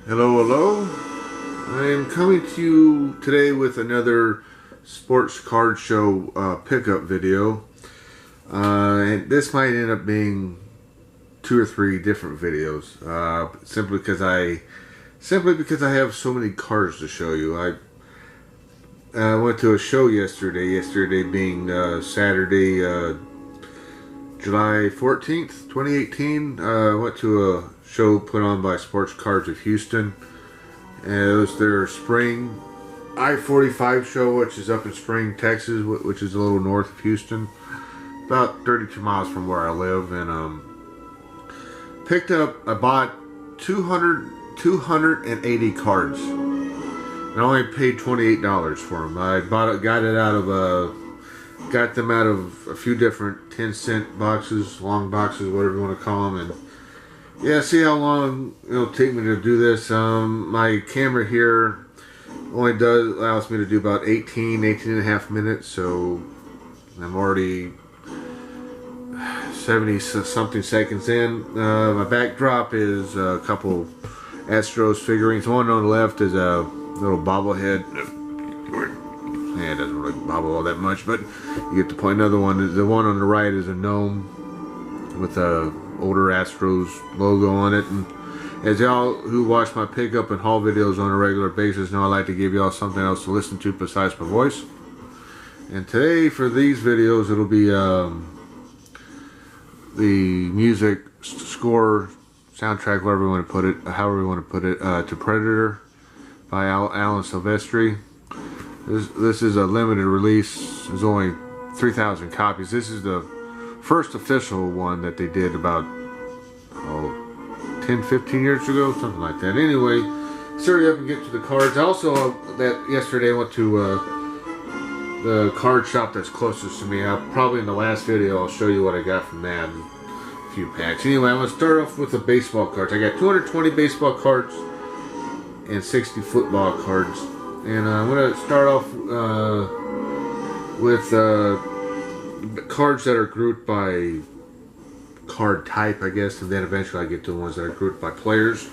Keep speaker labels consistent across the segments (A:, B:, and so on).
A: Hello, hello. I am coming to you today with another sports card show pickup video. And this might end up being 2 or 3 different videos. Simply because I have so many cards to show you. I went to a show yesterday. Yesterday being Saturday, July 14th, 2018. I went to a show put on by Sports Cards of Houston. And it was their spring I-45 show, which is up in Spring, Texas, which is a little north of Houston, about 32 miles from where I live. And I bought 280 cards, and I only paid $28 for them. Got them out of a few different 10-cent boxes, long boxes, whatever you want to call them, and yeah, see how long it'll take me to do this. My camera here allows me to do about 18 and a half minutes, so I'm already 70 something seconds in. My backdrop is a couple Astros figurines. One on the left is a little bobblehead. Yeah, it doesn't really bobble all that much, but you get the point. The one on the right is a gnome with a older Astros logo on it. And as y'all who watch my pickup and haul videos on a regular basis know, I like to give y'all something else to listen to besides my voice. And today for these videos, it'll be the music score, soundtrack, whatever you want to put it, however you want to put it, to Predator by Alan Silvestri. This is a limited release. There's only 3,000 copies. This is the first official one that they did about 10, 15 years ago, something like that. Anyway, let's hurry up and get to the cards. Also, yesterday I went to the card shop that's closest to me. Probably in the last video I'll show you what I got from that and a few packs. Anyway, I'm going to start off with the baseball cards. I got 220 baseball cards and 60 football cards. And I'm going to start off with cards that are grouped by card type, I guess, and then eventually I get to the ones that are grouped by players.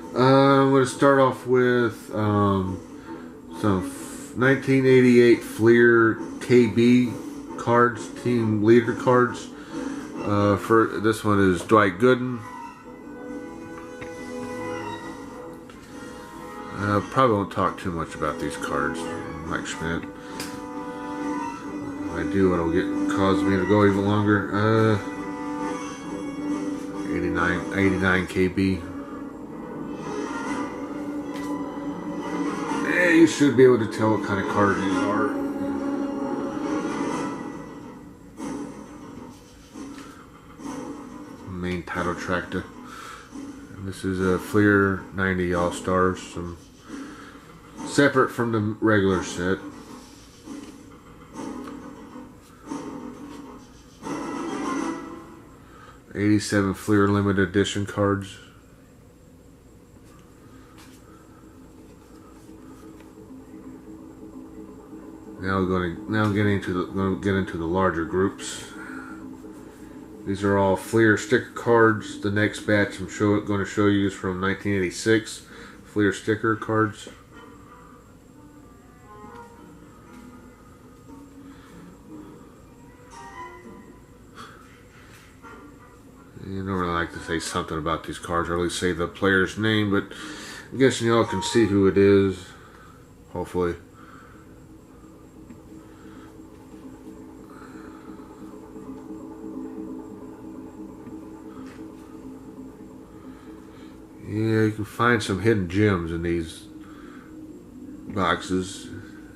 A: I'm going to start off with some 1988 Fleer KB cards, team leader cards. For this one is Dwight Gooden. Probably won't talk too much about these cards, Mike Schmidt. If I do, it'll cause me to go even longer. 89 KB. Yeah, you should be able to tell what kind of cards these are. Main title tractor. And this is a Fleer 90 All-Stars, some separate from the regular set. '87 Fleer limited edition cards. Now we're going to get into the larger groups. These are all Fleer sticker cards. The next batch I'm going to show you is from 1986 Fleer sticker cards. You don't really like to say something about these cards, or at least say the player's name, but I'm guessing y'all can see who it is, hopefully. Yeah, you can find some hidden gems in these boxes.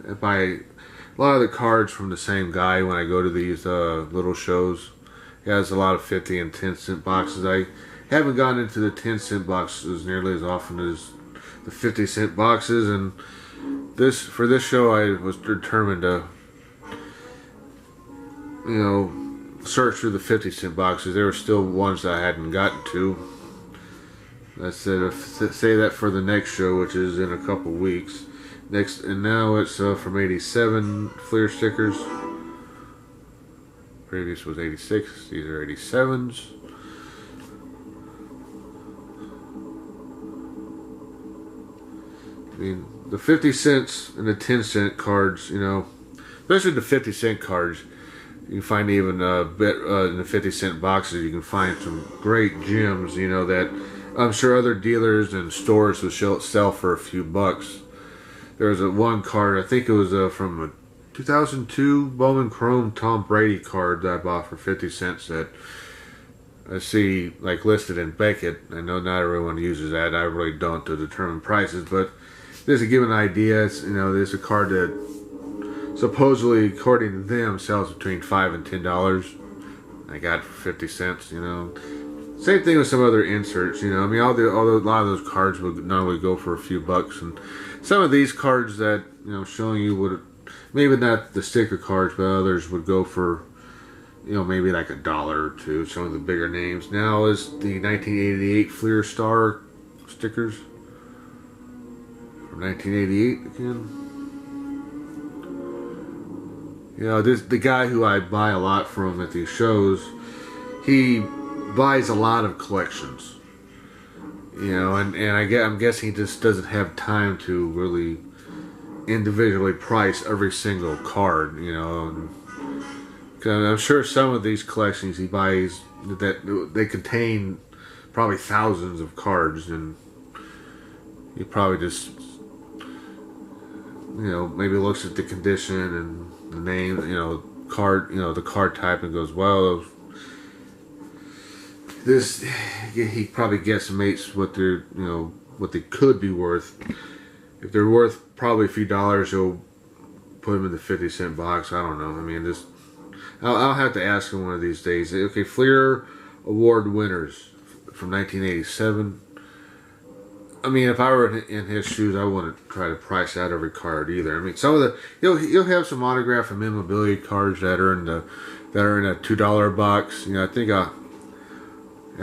A: I buy a lot of the cards from the same guy when I go to these little shows. He has a lot of 50 and 10 cent boxes. I haven't gotten into the 10 cent boxes nearly as often as the 50 cent boxes, and for this show I was determined to, search through the 50 cent boxes. There were still ones that I hadn't gotten to. I said say that for the next show, which is in a couple weeks. And now it's from '87 Fleer stickers. Previous was '86. These are '87s. I mean, the 50 cents and the 10-cent cards, you know, especially the 50-cent cards, you can find even a bit in the 50-cent boxes. You can find some great gems, you know, that I'm sure other dealers and stores will sell for a few bucks. There was one card, I think it was from a 2002 Bowman Chrome Tom Brady card that I bought for 50 cents that I see like listed in Beckett. I know not everyone uses that. I really don't to determine prices, but just to give an idea, it's, you know, there's a card that supposedly, according to them, sells between $5 and $10. I got it for 50 cents. You know, same thing with some other inserts. You know, I mean, a lot of those cards would normally go for a few bucks, and some of these cards that, you know, showing you would, maybe not the sticker cards, but others would go for, you know, maybe like $1 or $2. Some of the bigger names. Now is the 1988 Fleer Star stickers from 1988 again. You know, the guy who I buy a lot from at these shows, he buys a lot of collections. You know, and I'm guessing he just doesn't have time to really individually price every single card. You know, and I'm sure some of these collections he buys that they contain probably thousands of cards, and he probably just, you know, maybe looks at the condition and the name, you know, card, you know, the card type, and goes, well, this, he probably guesstimates what they're, you know, what they could be worth. If they're worth probably a few dollars, he'll put them in the 50-cent box. I don't know. I mean, this, I'll have to ask him one of these days. Okay, Fleer Award winners from 1987. I mean, if I were in his shoes, I wouldn't try to price out every card either. I mean, some of the you'll have some autograph and memorabilia cards that are in a $2 box. You know, I think at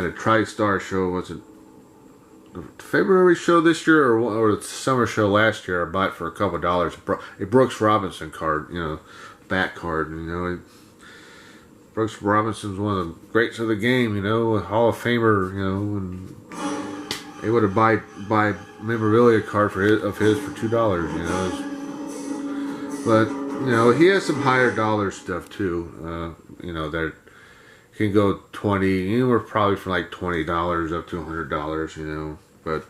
A: a TriStar show, was it the February show this year or the summer show last year? I bought for a couple of dollars a Brooks Robinson card, you know, back card. You know, Brooks Robinson's one of the greats of the game. You know, a Hall of Famer. You know, and they would have buy memorabilia card of his for $2. You know, but you know, he has some higher dollar stuff too. You know, that can go 20. You know, we're probably from like $20 up to $100. You know, but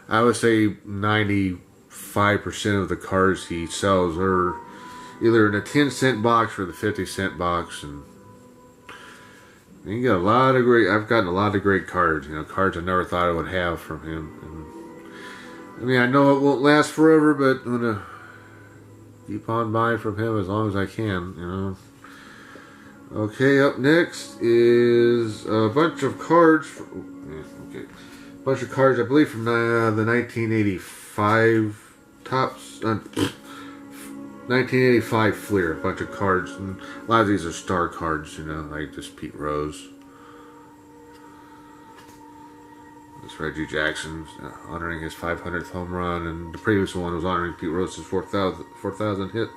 A: I would say 95% of the cards he sells are either in a 10-cent box or the 50-cent box, and you got a lot of great. I've gotten a lot of great cards. You know, cards I never thought I would have from him. And, I mean, I know it won't last forever, but I'm gonna keep on buying from him as long as I can. You know. Okay, up next is a bunch of cards. Okay, a bunch of cards, I believe, from the 1985 Topps. 1985 Fleer, a bunch of cards, and a lot of these are star cards, you know, like this Pete Rose. This Reggie Jackson honoring his 500th home run, and the previous one was honoring Pete Rose's 4,000 hit.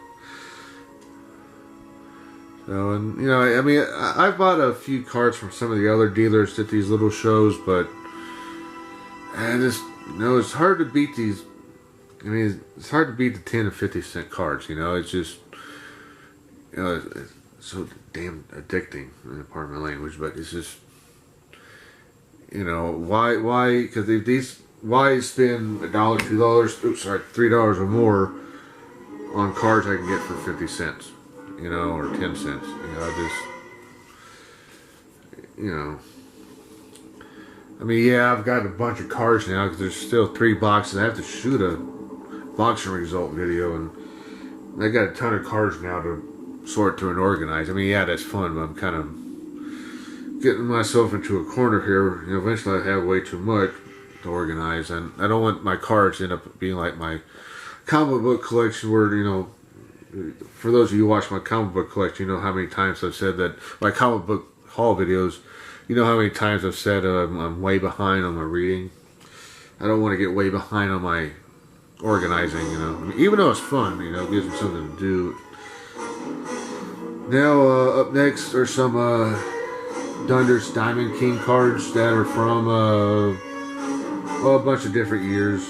A: So, and you know, I mean, I've bought a few cards from some of the other dealers at these little shows, but I just, you know, it's hard to beat these. I mean, it's hard to beat the 10 and 50-cent cards, you know. It's just, you know, it's so damn addicting, pardon my language, but it's just, you know, why, because why spend $1, $2, oops, sorry, $3 or more on cards I can get for 50 cents, you know, or 10 cents, you know, you know. I mean, yeah, I've got a bunch of cards now because there's still 3 boxes. I have to shoot a boxing result video, and I got a ton of cards now to sort through and organize. I mean, yeah, that's fun, but I'm kind of getting myself into a corner here. You know, eventually I have way too much to organize, and I don't want my cards to end up being like my comic book collection, where, you know, for those of you who watch my comic book collection, you know how many times I've said that my comic book haul videos, you know how many times I've said I'm way behind on my reading. I don't want to get way behind on my organizing, you know. I mean, even though it's fun, you know, it gives me something to do. Now, up next are some Dunder's Diamond King cards that are from well, a bunch of different years.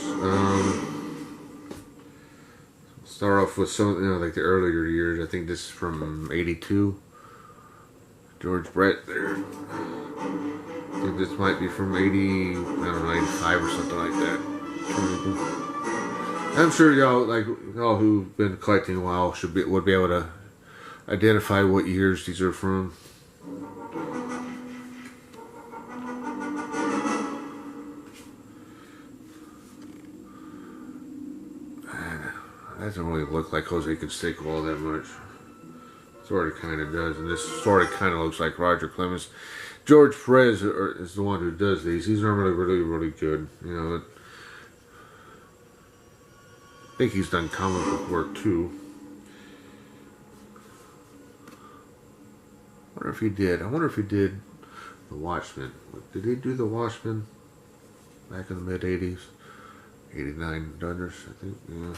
A: Start off with some, like the earlier years. I think this is from '82. George Brett there. I think this might be from 80, I don't know, 85 or something like that. I'm sure y'all who've been collecting a while would be able to identify what years these are from. That doesn't really look like Jose Canseco all that much. Sort of kind of does, and this sort of kind of looks like Roger Clemens. George Perez is the one who does these. He's normally really, really good. I think he's done comic book work too. I wonder if he did The Watchmen. Did he do The Watchmen back in the mid '80s? '89 Dunders, I think. Yeah.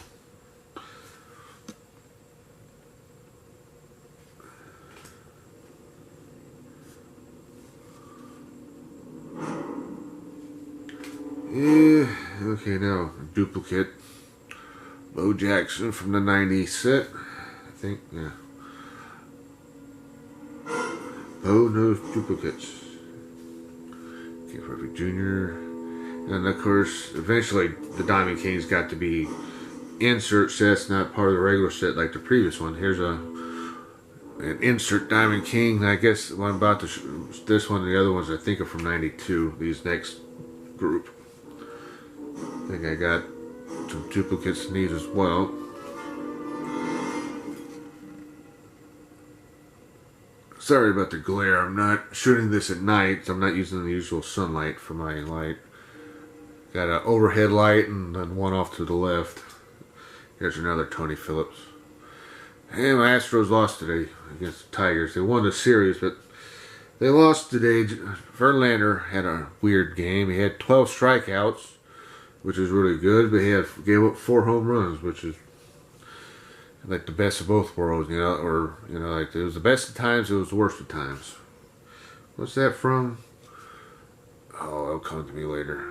A: Yeah, okay, now, duplicate. Bo Jackson from the '90s set, I think, yeah. Bo knows duplicates. King Perfect Jr. And of course, eventually, the Diamond Kings got to be insert sets, not part of the regular set like the previous one. Here's an insert Diamond King. I guess what I'm about to this one and the other ones I think are from '92. These next group. I think I got some duplicates in these as well. Sorry about the glare. I'm not shooting this at night, so I'm not using the usual sunlight for my light. Got an overhead light and then one off to the left. Here's another Tony Phillips. And my Astros lost today against the Tigers. They won the series, but they lost today. Verlander had a weird game. He had 12 strikeouts, which is really good, but he gave up 4 home runs, which is like the best of both worlds, like it was the best of times, it was the worst of times. What's that from? Oh, it'll come to me later.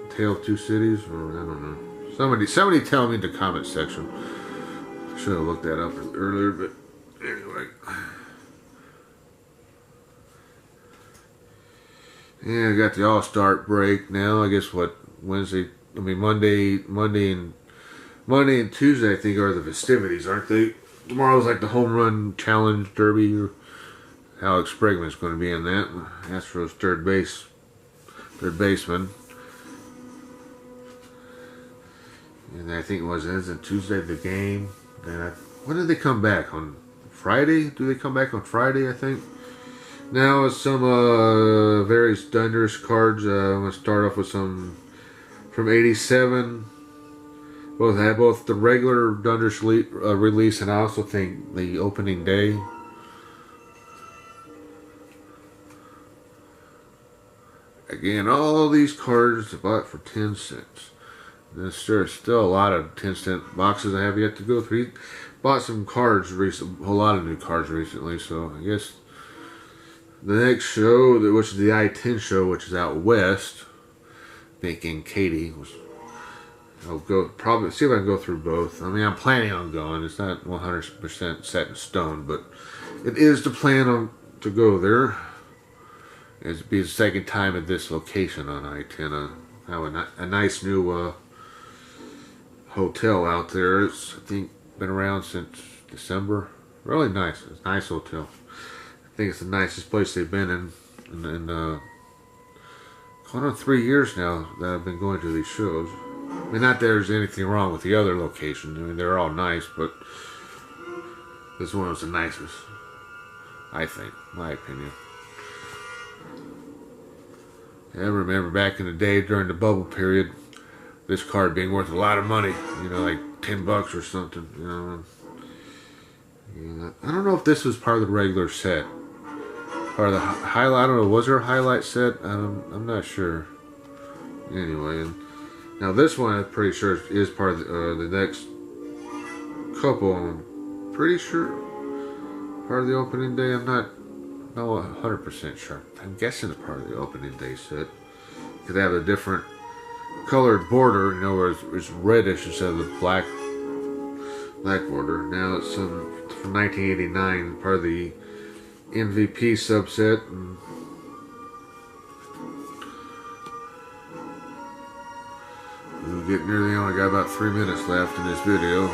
A: Tale of Two Cities, or I don't know. Somebody tell me in the comment section. I should have looked that up earlier, but anyway. Yeah, I got the All-Star break now. I guess Monday and Tuesday I think are the festivities, aren't they? Tomorrow's like the home run challenge derby. Or Alex Bregman's going to be in that. Astros third baseman. And I think it ends on Tuesday the game. Then when did they come back? On Friday? Do they come back on Friday? I think. Now some various Dunders cards. I'm going to start off with some from '87. I had both the regular Dunders release and I also think the opening day. Again, all these cards I bought for 10 cents. There's still a lot of 10-cent boxes I have yet to go through. Bought some cards recently, a whole lot of new cards recently, so I guess the next show, which is the I-10 show, which is out west, thinking Katie was. I'll probably see if I can go through both. I mean, I'm planning on going. It's not 100% set in stone, but it is the plan to go there. It'll be the second time at this location on I-10. Have a nice new hotel out there. It's, I think, been around since December. Really nice. It's a nice hotel. I think it's the nicest place they've been in going on 3 years now that I've been going to these shows. I mean, not that there's anything wrong with the other locations. I mean, they're all nice, but this one was the nicest, I think, my opinion. I remember back in the day during the bubble period, this card being worth a lot of money, like $10 or something, I don't know if this was part of the regular set. Or the highlight, I don't know, was there a highlight set? I'm not sure. Anyway, now this one I'm pretty sure is part of the next couple. I'm pretty sure part of the opening day. I'm not 100% sure. I'm guessing it's part of the opening day set because they have a different colored border. Where it's reddish instead of the black black border. Now it's from 1989, part of the MVP subset. And we're getting near the end. I got about 3 minutes left in this video.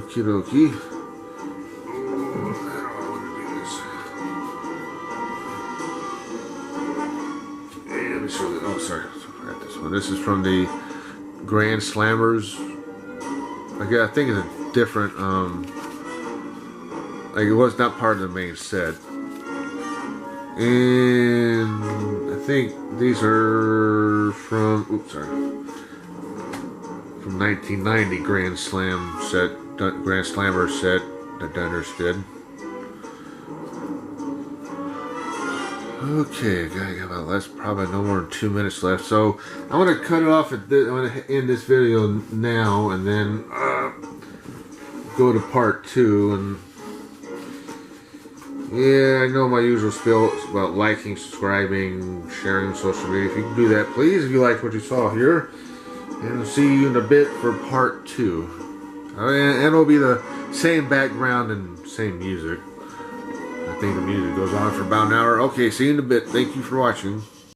A: Okie dokie. Let me show you. Oh, sorry. I forgot this one. This is from the Grand Slammers. I think it's a different, like it was not part of the main set. And I think these are from, oops, sorry. From 1990 Grand Slam set. Grand Slammer set that Dunners did. Okay, I got about less, probably no more than 2 minutes left. So I'm gonna cut it off at this. I'm gonna end this video now, and then go to part 2. And yeah, I know my usual spiel is about liking, subscribing, sharing on social media. If you can do that, please. If you liked what you saw here, and I'll see you in a bit for part 2. And it'll be the same background and same music. I think the music goes on for about an hour. Okay, see you in a bit. Thank you for watching.